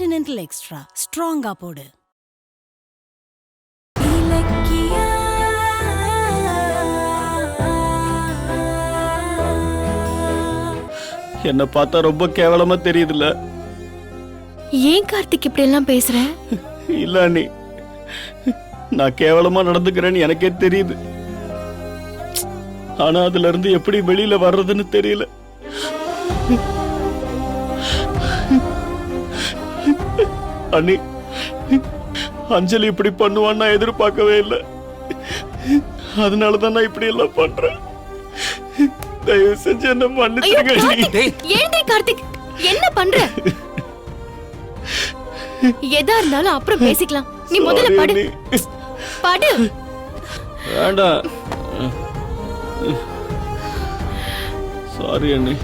Continental extra ஸ்ட்ராங்கா போடு. என்ன பார்த்தா ரொம்ப கேவலமா தெரியுதுல்ல? ஏன் கார்த்திக் இப்படி எல்லாம் பேசுற? இல்ல அண்ணி, நான் கேவலமா நடந்துக்கிறேன்னு எனக்கே தெரியுது. ஆனா அதுல இருந்து எப்படி வெளியில வர்றதுன்னு தெரியல. அண்ணி, அஞ்சலி இப்படி பண்ணுவான்னு நான் எதிர்பார்க்கவே இல்லை. அதனாலதான் நான் இப்படி எல்லாம் பண்றேன். தயவு செஞ்சு என்ன மன்னிச்சிருங்க. ஏன் கார்த்திக் என்ன பண்ற? எதா இருந்தாலும் அப்புறம் பேசிக்கலாம். நீ முதல்ல படு. படு. வேண்டாம். சாரி அண்ணி.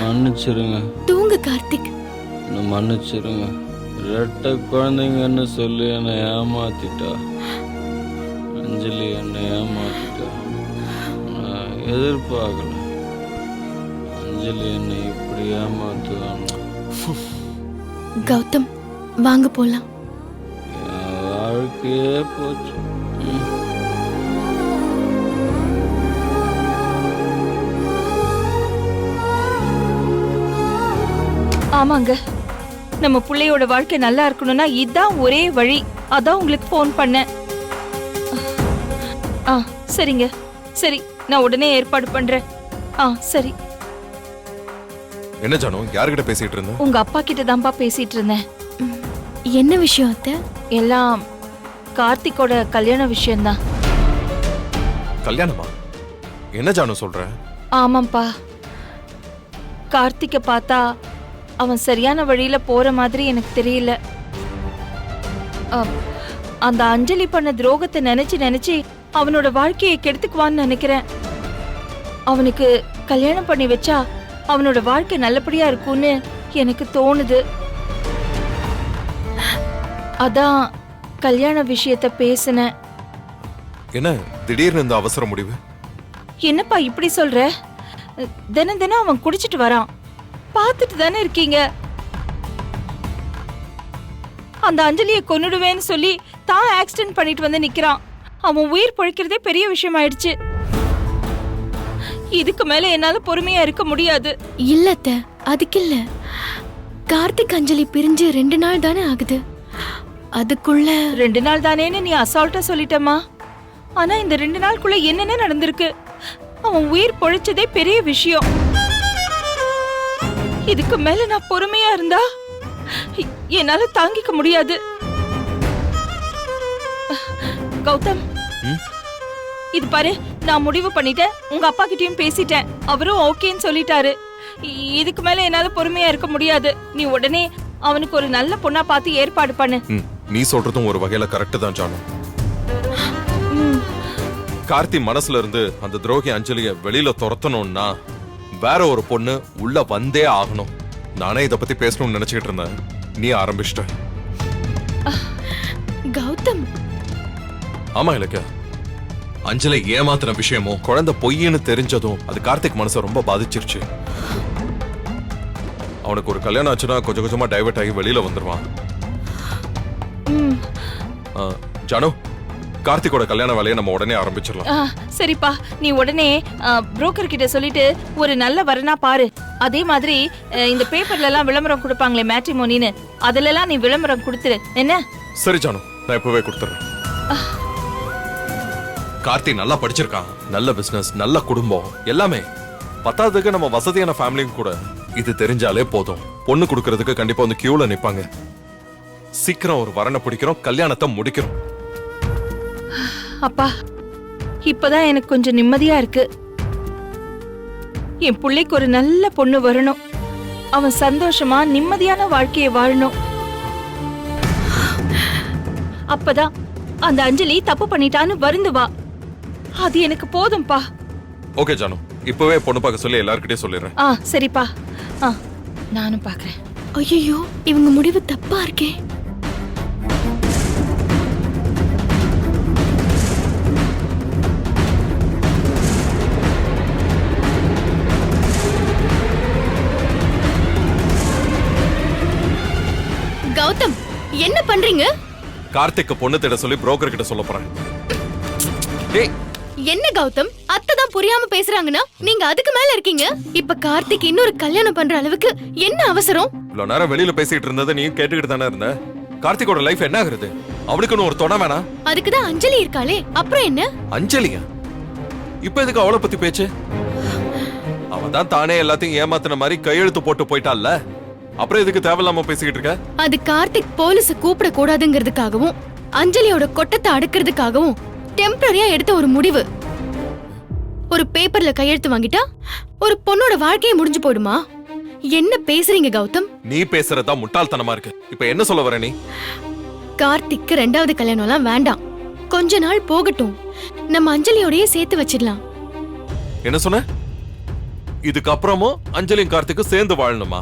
மன்னிச்சிருங்க. தூங்கு கார்த்திக். மன்னிச்சிருங்க. ரெட்டை குழந்தைங்கன்னு சொல்லி என்னை ஏமாத்திட்டா. அஞ்சலி என்னை ஏமாத்திட்டா. நான் எதிர்பார்க்கல அஞ்சலி என்னை இப்படி ஏமாத்துவாங்க. கௌதம் வாங்க போலாம். என் வாழ்க்கையே போச்சு. ஆமாங்க, நம்ம பிள்ளையோட வாழ்க்கை நல்லா இருக்கணும்னா இதுதான் ஒரே வழி. அதான் உங்களுக்கு போன் பண்ணேன். சரிங்க, சரி, நான் உடனே ஏற்பாடு பண்றேன். சரி. என்ன ஜானு, யார்கிட்ட பேசிட்டு இருந்த? உங்க அப்பா கிட்ட தான்ப்பா பேசிட்டு இருந்தேன். என்ன விஷயம் அத்தை? எல்லாம் கார்த்திக்கோட கல்யாண விஷயம்தான். கல்யாணமா? என்ன ஜானு சொல்ற? ஆமாப்பா, கார்த்திக்க பார்த்தா அவன் சரியான வழியில போற மாதிரி எனக்கு தெரியல. அந்த அஞ்சலி பண்ண துரோகத்தை நினைச்சு நினைச்சு அவனோட வாழ்க்கையை கெடுத்துக்குவான்னு நினைக்கிறேன். அவனுக்கு கல்யாணம் பண்ணி வச்சா அவனோட வாழ்க்கை நல்லபடியா இருக்கும்னு எனக்கு தோணுது. அதான் கல்யாண விஷயத்த பேசினேன். என்ன திடீர்னு இந்த அவசர முடிவு? என்னப்பா இப்படி சொல்ற? தினம் தினம் அவன் குடிச்சிட்டு வரான், பார்த்துட்டு தானே இருக்கீங்க. அந்த அஞ்சலியை கொன்னுடுவேன்னு சொல்லி தான் ஆக்சிடென்ட் பண்ணிட்டு வந்து நிக்கிறான். அவன் உயிர் பொழைக்கிறதே பெரிய விஷயம் ஆயிடுச்சு. இதுக்கு மேல என்னால பொறுமையா இருக்க முடியாது. இல்ல அத்தை, அதுக்கு இல்ல. கார்த்திக் அஞ்சலி பிரிஞ்சு 2 நாள் தானே ஆகுது. அதுக்குள்ள 2 நாள் தானேன்னு நீ அசால்ட்டா சொல்லிட்டமா. ஆனா இந்த 2 நாளுக்குள்ள என்னென்ன நடந்திருக்கு? அவன் உயிர் பொழைச்சதே பெரிய விஷயம். இதுக்கு மேல நான் பொறுமையா இருந்தா என்னால தாங்கிக்க முடியாது. கௌதம், இது பாரு, நான் முடிவு பண்ணிட்டேன். உங்க அப்பா கிட்டயும் பேசிட்டேன். அவரும் ஓகேன்னு சொல்லிட்டாரு. இதுக்கு மேல என்னால பொறுமையா இருக்க முடியாது. நீ உடனே அவனுக்கு ஒரு நல்ல பொண்ணா பார்த்து ஏற்பாடு பண்ணு. நீ சொல்றதும் ஒரு வகையில கரெக்ட் தான் ஜானு. கார்த்தி மனசுல இருந்து அந்த துரோகி அஞ்சலிய வெளியில துரத்தணும்னா வேற ஒரு பொண்ணு உள்ள வந்தே ஆகணும். நானே இத பத்தி பேசணும்னு நினைச்சிட்டு இருந்தேன். நீ ஆரம்பிச்சிட்ட. கௌதம். ஆமா இலக்கியா, அஞ்சலி ஏமாத்தின விஷயமும் குழந்தை பொய்ன்னு தெரிஞ்சதும் அது கார்த்திக் மனசை ரொம்ப பாதிச்சிருச்சு. அவனுக்கு ஒரு கல்யாணம் ஆச்சுன்னா கொஞ்சம் கொஞ்சமா டைவர்ட் ஆகி வெளியில வந்துருவான். ஜானு, கார்த்திகோட கல்யாண வேலையை நம்ம உடனே ஆரம்பிச்சிடலாம். சரிப்பா, நீ உடனே புரோக்கர் கிட்ட சொல்லிட்டு ஒரு நல்ல வரனா பாரு. அதே மாதிரி இந்த பேப்பர்ல எல்லாம் விளம்பரம் கொடுப்பாங்களே மேட்ரிமோனின்னு, அதுல எல்லாம் நீ விளம்பரம் கொடுத்துரு. என்ன? சரி ஜானு, நான் இப்பவே கொடுத்துறேன். கார்த்தி நல்லா படிச்சிருக்கான், நல்ல பிசினஸ், நல்ல குடும்பம், எல்லாமே. பத்தாவதுக்கு நம்ம வசதியான ஃபேமிலியும் கூட. இது தெரிஞ்சாலே போதும், பொண்ணு கொடுக்கறதுக்கு கண்டிப்பா வந்து கியூல நிப்பாங்க. சீக்கிரம் ஒரு வரனை பிடிக்கிறோம், கல்யாணத்தை முடிக்கிறோம். அப்பா, இப்பதான் எனக்கு கொஞ்சம் நிம்மதியா இருக்கு. என் பிள்ளைக்கு ஒரு நல்ல பொண்ணு வரணும். அவன் சந்தோஷமா நிம்மதியான வாழ்க்கையை வாழணும். அப்பதான் அந்த அஞ்சலி தப்பு பண்ணிட்டான்னு வருந்துவா. அது எனக்கு போதும்பா. ஓகே ஜானு, இப்பவே பொண்ணு பார்க்க சொல்லி எல்லார்கிட்டயும் சொல்லிடுறேன். சரிப்பா, நானும் பாக்குறேன். ஐயோ, இவங்க முடிவு தப்பா இருக்கே. என்ன பண்றீங்க? கார்த்திக் பொண்ணு தேட சொல்லி புரோக்கர் கிட்ட சொல்ல போறேன். டேய், என்ன கௌதம், அத்தை தான் புரியாம பேசுறாங்கன்னா நீங்க அதுக்கு மேல இருக்கீங்க. இப்ப கார்த்திக் இன்னொரு கல்யாணம் பண்ற அளவுக்கு என்ன அவசரம்? இவ்வளவு நேரம் வெளியில பேசிட்டு இருந்ததை நீ கேட்டுக்கிட்டு தானே இருந்த. கார்த்திகோட லைஃப் என்ன ஆகுறது? அவளுக்குன்னு ஒரு துணை வேணா? அதுக்குதான் அஞ்சலி இருக்காளே, அப்புறம் என்ன? அஞ்சலியா? இப்ப எதுக்கு அவளை பத்தி பேச்சு? அவன் தான் தானே எல்லாத்தையும் ஏமாத்தின மாதிரி கையெழுத்து போட்டு போயிட்டால, அப்புறம் எதுக்கு தேவையில்லாம பேசிக்கிட்டு இருக்க? அது கார்த்திக் போலீஸ கூப்பிட கூடாதுங்கிறதுக்காகவும் அஞ்சலியோட கொட்டத்தை அடக்கிறதுக்காகவும் டெம்பரரியா எடுத்த ஒரு முடிவு. ஒரு பேப்பர்ல கையெழுத்து வாங்கிட்டா ஒரு பொண்ணோட வாழ்க்கையே முடிஞ்சு போயிடுமா? என்ன பேசுறீங்க கௌதம்? நீ பேசுறதா முட்டாள்தனமா இருக்கு. இப்ப என்ன சொல்ல வர நீ? கார்த்திக்கு 2வது கல்யாணம்லாம் வேண்டாம், கொஞ்ச நாள் போகட்டும், நம்ம அஞ்சலியோடயே சேர்த்து வச்சிடலாம். என்ன சொன்ன? இதுக்கப்புறமும் அஞ்சலியும் கார்த்திக்கும் சேர்ந்து வாழணுமா?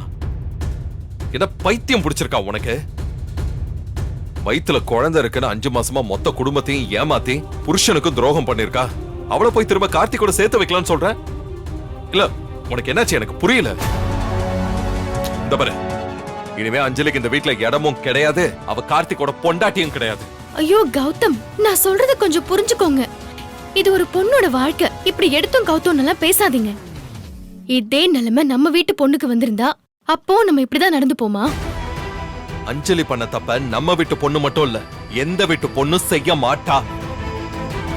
என்ன பைத்தியம் பிடிச்சிருக்கா உனக்கு? வயித்துல குழந்தை இருக்குன்னு 5 மாசமா மொத்த குடும்பத்தையும் ஏமாத்தி புருஷனுக்கும் துரோகம் பண்ணிருக்கா. அவளை போய் திரும்ப கார்த்திகோட சேர்த்து வைக்கலாம்னு சொல்ற? இல்ல, உனக்கு என்னாச்சு எனக்கு புரியல. இந்த பாரு, இனிமே அஞ்சலிக்கு இந்த வீட்ல இடமும் கிடையாது, அவ கார்த்திகோட பொண்டாட்டியும் கிடையாது. ஐயோ கௌதம், நான் சொல்றத கொஞ்சம் புரிஞ்சுக்கோங்க. இது ஒரு பொண்ணோட வாழ்க்கை, இப்படி எடுத்தும் கௌதம் எல்லாம் பேசாதீங்க. இதே நிலைமை நம்ம வீட்டு பொண்ணுக்கு வந்திருந்தா அப்போ நம்ம இப்படிதான் நடந்து போமா? அஞ்சலி பண்ண தப்ப நம்ம வீட்டு பொண்ணு மட்டும் இல்ல, எந்த வீட்டு பொண்ணும் செய்ய மாட்டா.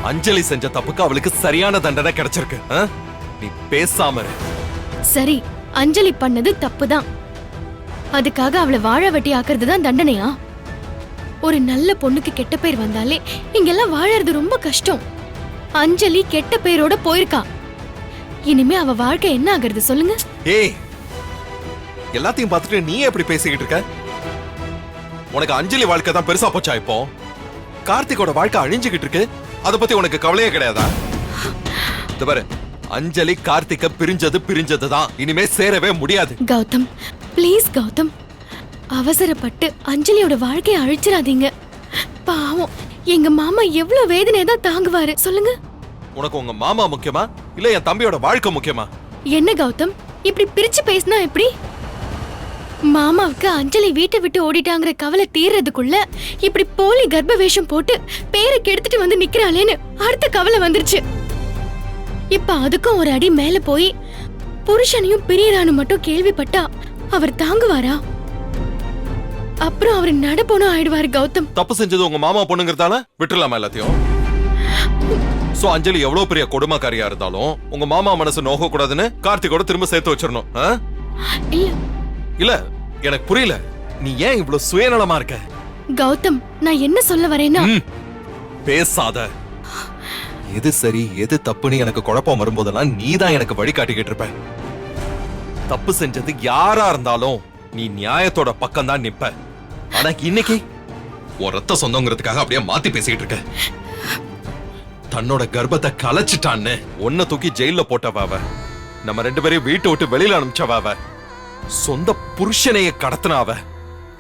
அஞ்சலி செஞ்ச தப்புக்கு அவளுக்கு சரியான தண்டனை கிடைச்சிருக்கு. நீ பேசாம இரு. சரி, அஞ்சலி பண்ணது தப்புதான், அதுக்காக அவளை வாழ வெட்டி ஆக்குறது தான் தண்டனையா? ஒரு நல்ல பொண்ணுக்கு கெட்ட பேர் வந்தாலே இங்கெல்லாம் வாழறது ரொம்ப கஷ்டம். அஞ்சலி கெட்ட பேரோட போயிருக்கா, இனிமே அவ வாழ்க்கை என்ன ஆகுறது சொல்லுங்க? ஏய், எல்லாத்தையும் பார்த்துட்டு நீ எப்படி பேசிக்கிட்டு இருக்க? உனக்கு அஞ்சலி வாழ்க்கை தான் பெருசா போச்சா? இப்போ கார்த்திகோட வாழ்க்கை அழிஞ்சுகிட்டு இருக்கு, அத பத்தி உனக்கு கவலையே கிடையாதா? இந்த பாரு, அஞ்சலி கார்த்திக பிரிஞ்சதுதான், இனிமே சேரவே முடியாது. கௌதம் ப்ளீஸ் கௌதம், அவசரப்பட்டு அஞ்சலியோட வாழ்க்கையை அழிச்சிடாதீங்க. பாவம், எங்க மாமா எவ்வளவு வேதனை தான் தாங்குவாரு சொல்லுங்க. உனக்கு உங்க மாமா முக்கியமா இல்ல என் தம்பியோட வாழ்க்கை முக்கியமா? என்ன கௌதம், இப்படி பிரிச்சு பேசினா எப்படி? மாமாவுக்கு அஞ்சலி வீட்டை விட்டு ஓடிட்டாங்கிற கவலை தீர்றதுக்குள்ள இப்படி போலி கர்ப்ப வேஷம் போட்டு பேரை கெடுத்துட்டு வந்து நிக்கிறாளேன்னு அடுத்த கவலை வந்துருச்சு. இப்ப அதுக்கும் ஒரு அடி மேல போய் புருஷனையும் பிரியறான்னு மட்டும் கேள்விப்பட்டா அவர் தாங்குவாரா? அப்புறம் அவர் நடப்போனும் ஆயிடுவாரு. கௌதம், தப்பு செஞ்சது உங்க மாமா பொண்ணுங்கிறதால விட்டுலாமா எல்லாத்தையும்? சோ அஞ்சலி எவ்வளவு பெரிய கொடுமைக்காரியா இருந்தாலும் உங்க மாமா மனசு நோக கூடாதுன்னு கார்த்திகோட திரும்ப சேர்த்து வச்சிடணும். இல்ல இல்ல, எனக்கு புரியல, நீ ஏன் இவ்வளவு சுயநலமா இருக்க? கௌதம், நான் என்ன சொல்ல வரேன்னா, பேசாத. எது சரி எது தப்புன்னு எனக்கு குழப்பம் வரும்போதெல்லாம் நீதான் எனக்கு வழி காட்டிக்கிட்டு இருப்ப. தப்பு செஞ்சது யாரா இருந்தாலும் நீ நியாயத்தோட பக்கம் தான் நிப்ப. ஆனா இன்னைக்கு ஒரு ரத்த சொந்தங்கிறதுக்காக அப்படியே மாத்தி பேசிக்கிட்டு இருக்க. தன்னோட கர்ப்பத்தை கலைச்சிட்டான்னு ஒன்ன தூக்கி ஜெயில போட்டவாவ, நம்ம 2 பேரையும் வீட்டை விட்டு வெளியில அனுப்பிச்சவாவ, சொந்த புருஷனைய கடத்தினாவ,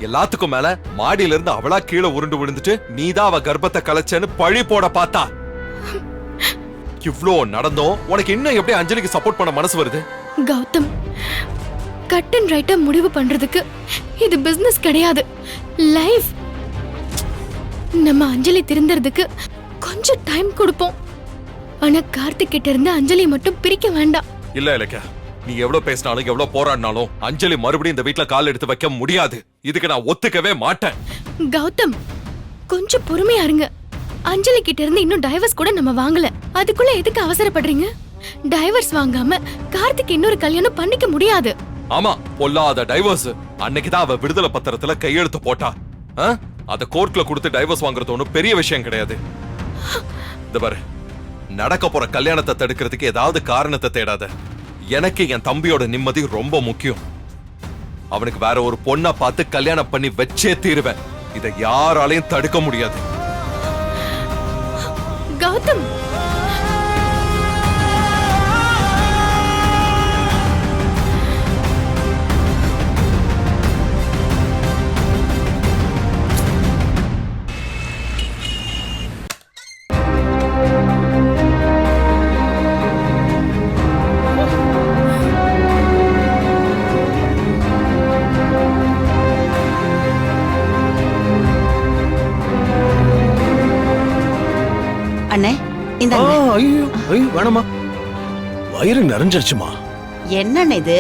எல்லாத்துக்கும் மேல மாடியில இருந்து அவளா கீழே உருண்டு விழுந்துட்டு நீதான் அவ கர்ப்பத்தை கலைச்சேன்னு பழி போட பார்த்தா. இவ்ளோ நடந்தோம், உனக்கு இன்னும் எப்படி அஞ்சலிக்கு சப்போர்ட் பண்ண மனசு வருது? கௌதம், கட் அண்ட் ரைட்டா முடிவு பண்றதுக்கு இது பிசினஸ் கிடையாது, லைஃப். நம்ம அஞ்சலி திருந்தறதுக்கு கொஞ்சம் டைம் கொடுப்போம். ஆனா கார்த்திக் கிட்ட இருந்து அஞ்சலி மட்டும் பிரிக்க வேண்டாம். இல்ல இலக்கியா, நீ எவ்வளவு பேசினாலும் எவ்வளவு போராடினாலும் அஞ்சலி மறுபடியும் இந்த வீட்ல கால் எடுத்து வைக்க முடியாது. இதுக்கு நான் ஒத்துக்கவே மாட்டேன். கௌதம், கொஞ்சம் பொறுமையா இருங்க. அஞ்சலி கிட்ட இருந்து இன்னும் டைவர்ஸ் கூட நம்ம வாங்கல, அதுக்குள்ள எதுக்கு அவசரப்படுறீங்க? டைவர்ஸ் வாங்காம கார்த்திக் இன்னொரு கல்யாணம் பண்ணிக்க முடியாது. ஆமா, பொல்லாத டைவர்ஸ். அன்னைக்குதான் அவ விடுதலை பத்திரத்துல கையெழுத்து போட்டா. அத கோர்ட்ல கொடுத்து டைவர்ஸ் வாங்குறது ஒண்ணும் பெரிய விஷயம் கிடையாது. இந்த பாரு, நடக்க போற கல்யாணத்தை தடுக்கிறதுக்கு ஏதாவது காரணத்தை தேடாத. எனக்கு என் தம்பியோட நிம்மதி ரொம்ப முக்கியம். அவனுக்கு வேற ஒரு பொண்ணை பார்த்து கல்யாணம் பண்ணி வச்சே தீருவேன். இதை யாராலையும் தடுக்க முடியாது. கௌதம், இந்தாங்க. ஐயோ வேணாமா, வயிறு நிறைஞ்சிருச்சுமா. என்னண்ணே இது?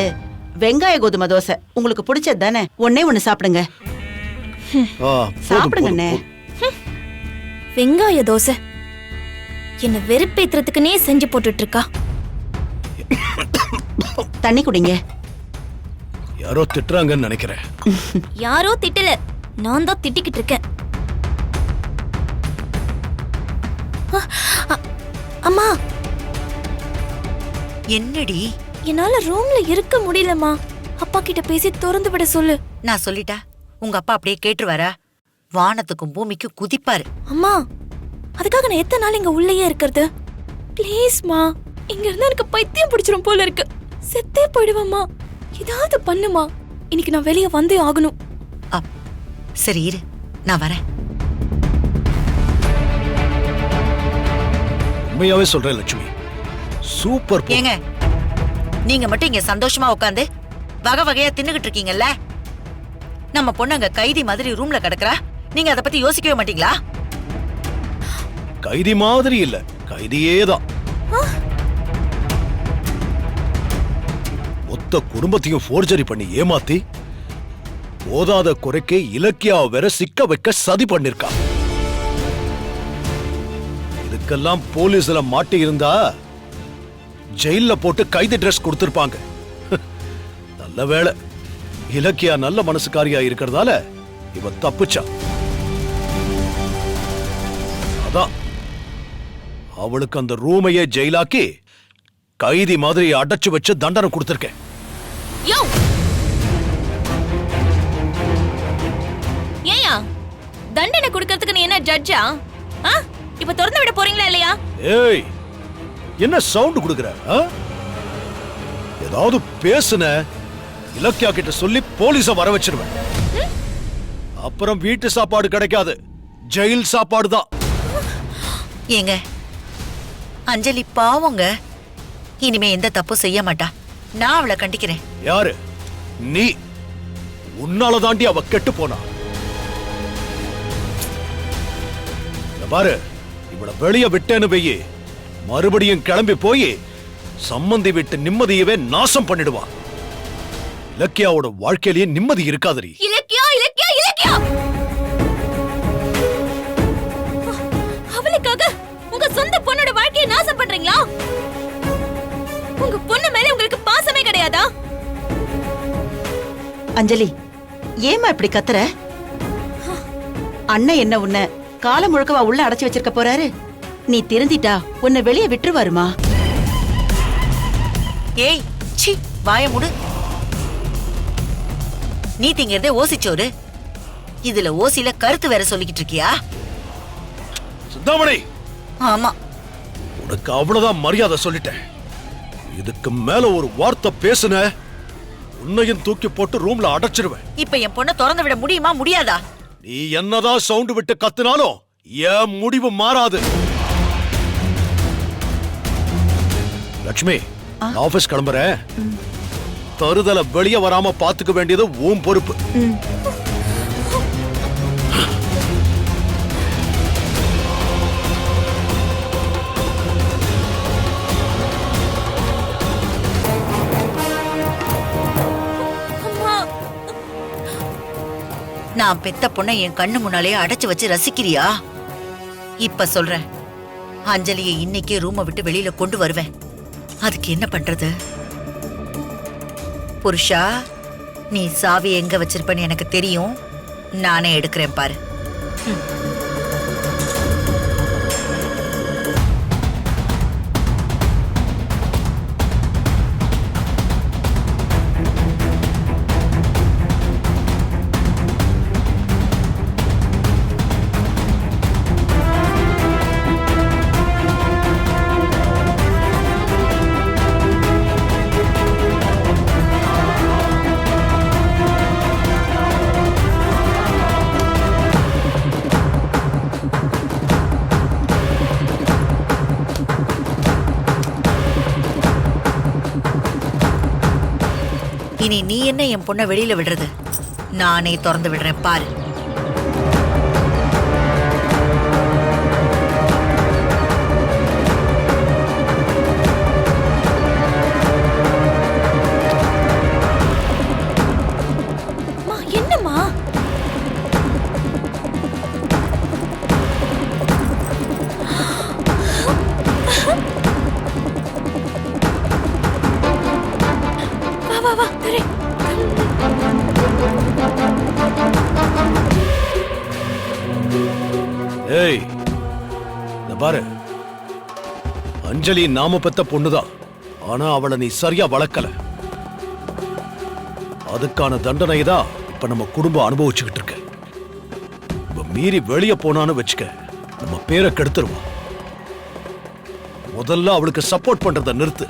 வெங்காய கோதுமை தோசை உங்களுக்கு பிடிச்சது தானே? ஒண்ணே ஒண்ணு சாப்பிடுங்க. சாப்பிடுங்கண்ணே. வெங்காய தோசை என்ன வெறுப்பேத்துறதுக்குனே செஞ்சு போட்டுட்டு இருக்கா. தண்ணி குடிங்க. யாரோ திட்டுறாங்கன்னு நினைக்கிறேன். யாரோ திட்டல, நான் தான் திட்டிக்கிட்டு இருக்கேன். அம்மா, என்னடி? என்னால ரூம்ல இருக்க முடியலம்மா. அப்பா கிட்ட பேசி திறந்து விட சொல்லு. நான் சொல்லிட்டா உங்க அப்பா அப்படியே கேட்டுருவாரா? வானத்துக்கும் பூமிக்கும் குதிப்பாரு. அம்மா, அதுக்காக நான் எத்தனை நாள் இங்க உள்ளேயே இருக்கிறது? ப்ளீஸ்மா, இங்க இருந்தா எனக்கு பைத்தியம் பிடிச்சிரும் போல இருக்கு. செத்தே போயிடுவேம்மா. ஏதாவது பண்ணுமா. இன்னைக்கு நான் வெளியே வந்தே ஆகணும். சரி இரு, நான் வரேன். உண்மையாவே சொல்றேன் லட்சுமி, சூப்பர். ஏங்க, நீங்க மட்டும் இங்க சந்தோஷமா உட்காந்து வகை வகையா தின்னுகிட்டு இருக்கீங்கல்ல, நம்ம பொண்ணு அங்க கைதி மாதிரி ரூம்ல கிடக்குறா. நீங்க அத பத்தி யோசிக்கவே மாட்டீங்களா? கைதி மாதிரி இல்ல, கைதியேதான். மொத்த குடும்பத்தையும் போர்ஜரி பண்ணி ஏமாத்தி போதாத குறைக்கு இலக்கியா வேற சிக்க வைக்க சதி பண்ணிருக்கா. இதுக்கெல்லாம் போலீஸ்ல மாட்டி இருந்தா ஜெயில போட்டு கைது ட்ரெஸ் கொடுத்திருப்பாங்க. நல்ல வேளை இலக்கியா நல்ல மனசுக்காரியா இருக்கிறதால இவ தப்பிச்சா. அதான் அவளுக்கு அந்த ரூமையே ஜெயிலாக்கி கைதி மாதிரி அடைச்சு வச்சு தண்டனை கொடுத்திருக்கேன். யோ, ஏயா தண்டனை கொடுக்கிறதுக்கு நீ என்ன ஜட்ஜா? இப்ப திறந்து விட போறீங்களா இல்லையா? ஏய், என்ன சவுண்ட் கொடுக்கற? ஏதாவது பேசுன இலக்கியா கிட்ட சொல்லி போலீஸ வர வச்சிருவேன். அப்புறம் வீட்டு சாப்பாடு கிடைக்காது, ஜெயில் சாப்பாடு தான். ஏங்க, அஞ்சலி பாவங்க, இனிமே எந்த தப்பும் செய்ய மாட்டா. நான் அவளை கண்டிக்கிறேன். யாரு நீ? உன்னால தாண்டி அவ கெட்டு போனா. இத பாரு, இவள வெளிய விட்டேன்னு வெயி, மறுபடியும் கிளம்பி போய் சம்மந்தி விட்டு நிம்மதியவே நாசம் பண்ணிடுவா. இலக்கியாவோட வாழ்க்கையிலேயே நிம்மதி இருக்காதரி. இலக்கியா, இலக்கியா, இலக்கியா! அவளுக்காக உங்க சொந்த பொண்ணோட வாழ்க்கையை நாசம் பண்றீங்களா? உங்க பொண்ணு மேல உங்களுக்கு பாசமே கிடையாதா? அஞ்சலி, ஏமா இப்படி கத்துற? அண்ணன் என்ன உன்னை காலம் முழுக்கவா உள்ள அடைச்சு வச்சிருக்க போறாரு? நீ திருந்திட்டா உன்னை வெளியே விட்டுருவாருமா. ஏய், சி, வாய முடு. நீ திங்கிறதே ஓசிச்சோறு, இதுல ஓசில கருத்து வேற சொல்லிக்கிட்டு இருக்கியா? சிந்தாமணி, ஆமா, உனக்கு அவ்வளவுதான் மரியாதை சொல்லிட்டேன். இதுக்கு மேல ஒரு வார்த்தை பேசுன உன்னையும் தூக்கி போட்டு ரூம்ல அடைச்சிருவேன். இப்ப என் பொண்ணை திறந்து விட முடியுமா முடியாதா? நீ என்னதான் சவுண்ட் விட்டு கத்துனாலும் என் முடிவு மாறாது. லட்சுமி, ஆபீஸ் கிளம்புறேன். தருதல வெளியே வராம பாத்துக்க வேண்டியது உன் பொறுப்பு. நான் பெத்த பொண்ணை என் கண்ணு முன்னாலே அடைச்சு வச்சு ரசிக்கிறியா? இப்ப சொல்றேன், அஞ்சலியை இன்னைக்கே ரூமை விட்டு வெளியில கொண்டு வருவேன். அதுக்கு என்ன பண்றது? புருஷா, நீ சாவி எங்க வச்சிருப்பன்னு எனக்கு தெரியும். நானே எடுக்கிறேன் பாரு. இனி நீ என்ன என் பொண்ணை வெளியில விடுறது? நானே திறந்து விடுறேன் பாரு. வா வா தரேன். ஏய், இந்த பாரு, அஞ்சலி நாம பெத்த பொண்ணுதான். ஆனா அவளை நீ சரியா வளர்க்கல. அதுக்கான தண்டனை தான் இப்ப நம்ம குடும்பம் அனுபவிச்சுக்கிட்டு இருக்க. இப்ப மீறி வெளியே போனான்னு வச்சுக்க, நம்ம பேரை கெடுத்துருவோம். முதல்ல அவளுக்கு சப்போர்ட் பண்றத நிறுத்து.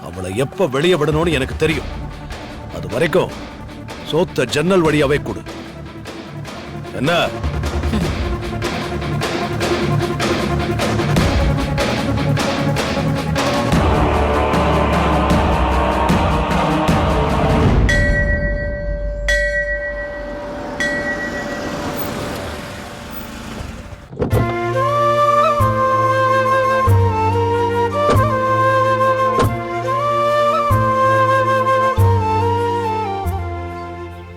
அவளை எப்ப வெளியே விடணும்னு எனக்கு தெரியும். அது வரைக்கும் சோத்த ஜன்னல் வழியாவே கொடு. என்ன?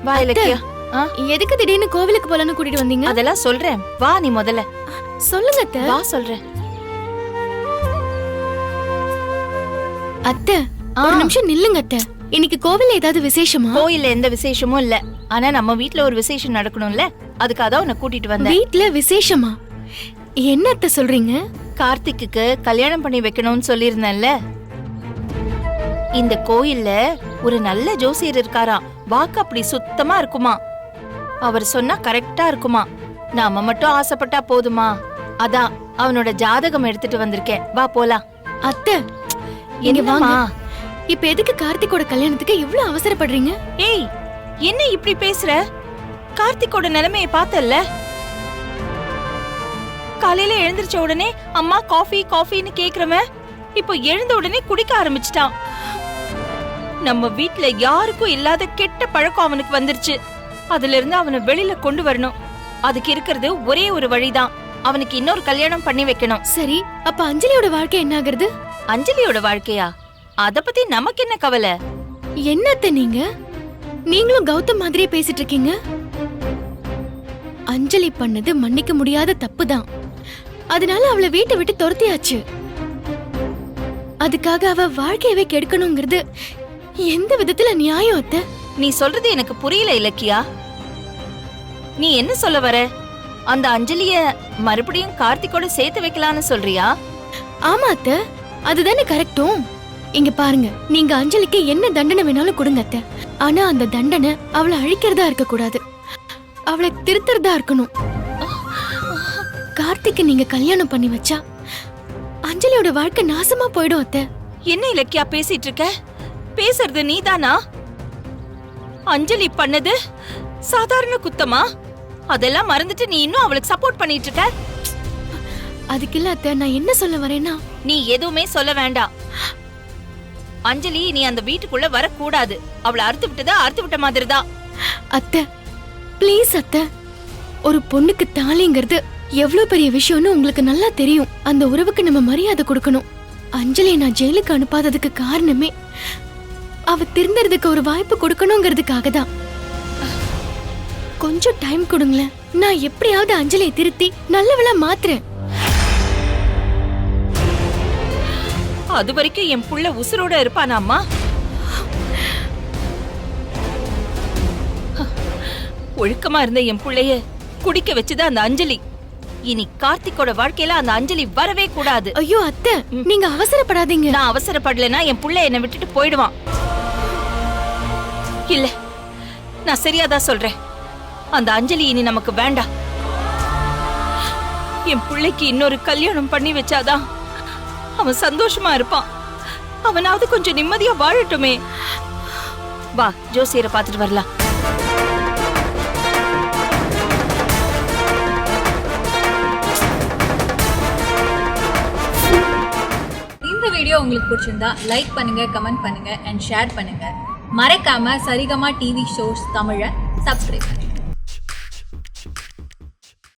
வா இலக்கியா. எதுக்கு திடீர்னு கோவிலுக்கு போலான்னு கூட்டிட்டு வந்தீங்க? அதெல்லாம் சொல்றேன், வா நீ முதல்ல. சொல்லுங்க அத்தை. வா சொல்றேன். அத்தை ஒரு நிமிஷம் நில்லுங்க அத்தை. இன்னைக்கு கோவில்ல ஏதாவது விசேஷமா? கோயில்ல எந்த விசேஷமும் இல்ல. ஆனா நம்ம வீட்ல ஒரு விசேஷம் நடக்கணும்ல, அதுக்காக தான் உன்னை கூட்டிட்டு வந்தேன். வீட்ல விசேஷமா? என்ன அத்தை சொல்றீங்க? கார்த்திக்கு கல்யாணம் பண்ணி வைக்கணும்னு சொல்லியிருந்தேன்ல. இந்த கோயில்ல ஒரு நல்ல ஜோசியர் இருக்காராம். வாக்கு அப்படி சுத்தமா இருக்குமா. அவர் சொன்னா கரெக்டா இருக்குமா. நாம மட்டும் ஆசைப்பட்டா போதுமா. அதான் அவனோட ஜாதகம் எடுத்துட்டு வந்திருக்கேன். வா போலாம். அத்தை இங்க வாங்க. இப்ப எதுக்கு கார்த்திகோட கல்யாணத்துக்கு இவ்ளோ அவசரப்படுறீங்க? ஏய், என்ன இப்படி பேசுற? கார்த்திகோட நிலைமையை பார்த்தல்ல. காலையில எழுந்திருச்ச உடனே அம்மா காஃபி காஃபின்னு கேக்குறவன் இப்போ எழுந்த உடனே குடிக்க ஆரம்பிச்சிட்டான். நம்ம வீட்ல யாருக்கும் இல்லாத கெட்ட பழக்கம் அவனுக்கு வந்துருச்சு. அதுல இருந்து அவனை வெளியில கொண்டு வரணும். அதுக்கு இருக்கிறது ஒரே ஒரு வழிதான். அவனுக்கு இன்னொரு கல்யாணம் பண்ணி வைக்கணும். சரி, அப்ப அஞ்சலியோட வாழ்க்கை என்ன ஆகுறது? அஞ்சலியோட வாழ்க்கையா? அத பத்தி நமக்கு என்ன கவலை? என்னத்த நீங்களும் கௌதம் மாதிரியே பேசிட்டு இருக்கீங்க. அஞ்சலி பண்ணது மன்னிக்க முடியாத தப்புதான். அதனால அவளை வீட்டை விட்டு துரத்தியாச்சு. அதுக்காக அவ வாழ்க்கையவே கெடுக்கணுங்கிறது எந்த விதத்துல நியாயம் அத்தை? நீ சொல்றது எனக்கு புரியல இலக்கியா. நீ என்ன சொல்ல வர? அந்த அஞ்சலிய மறுபடியும் கார்த்திகோட சேர்த்து வைக்கலான்னு சொல்றியா? ஆமா அத்தை, அதுதானே கரெக்டும். இங்க பாருங்க, நீங்க அஞ்சலிக்கு என்ன தண்டனை வேணாலும் கொடுங்க அத்தை. ஆனா அந்த தண்டனை அவளை அழிக்கிறதா இருக்க கூடாது, அவளை திருத்துறதா இருக்கணும். கார்த்திக்கு நீங்க கல்யாணம் பண்ணி வச்சா அஞ்சலியோட வாழ்க்கை நாசமா போயிடும் அத்தை. என்ன இலக்கியா பேசிட்டு இருக்க? பேசுறது நீதானா? அஞ்சலி பண்ணது சாதாரண குத்தமா? அதெல்லாம் மறந்துட்டு நீ இன்னும் அவளுக்கு சப்போர்ட் பண்ணிட்டு இருக்க. அதுக்கு இல்ல அத்தை, நான் என்ன சொல்ல வரேன்னா, நீ எதுவுமே சொல்ல வேண்டாம். அஞ்சலி நீ அந்த வீட்டுக்குள்ள வரக்கூடாது. அவளை அறுத்து விட்டதா அறுத்து விட்ட மாதிரி தான். அத்தை ப்ளீஸ் அத்தை, ஒரு பொண்ணுக்கு தாலிங்கிறது எவ்வளவு பெரிய விஷயம்னு உங்களுக்கு நல்லா தெரியும். அந்த உறவுக்கு நம்ம மரியாதை கொடுக்கணும். அஞ்சலியை நான் ஜெயிலுக்கு அனுப்பாததுக்கு காரணமே அவ திருந்தறதுக்கு ஒரு வாய்ப்பு கொடுக்கணுங்கிறதுக்காக தான். கொஞ்சம் டைம் கொடுங்களேன், நான் எப்படியாவது அஞ்சலியை திருத்தி நல்லவளா மாத்துறேன். அது வரைக்கும் என் புள்ள உசுரோட இருப்பானாம்மா? ஒழுக்கமா இருந்த என் புள்ளைய குடிக்க வச்சது அந்த அஞ்சலி. இனி கார்த்திகோட வாழ்க்கையில அந்த அஞ்சலி வரவே கூடாது. ஐயோ அத்தை, நீங்க அவசரப்படாதீங்க. நான் அவசரப்படலைன்னா என் புள்ள என்னை விட்டுட்டு போயிடுவான். இல்ல, நான் சரியாதான் சொல்றேன். அந்த அஞ்சலி இனி நமக்கு வேண்டாம். என் புள்ளைக்கு இன்னொரு கல்யாணம் பண்ணி வச்சாதான் அவன் சந்தோஷமா இருப்பான். அவனாவது கொஞ்சம் நிம்மதியா வாழட்டுமே. வா, ஜோசியரை பார்த்துட்டு வரலாம். இந்த வீடியோ உங்களுக்கு பிடிச்சிருந்தா லைக் பண்ணுங்க, கமெண்ட் பண்ணுங்க அண்ட் ஷேர் பண்ணுங்க. மறக்காம சரிகமா டிவி ஷோஸ் தமிழை சப்ஸ்கிரைப் பண்ணுங்க.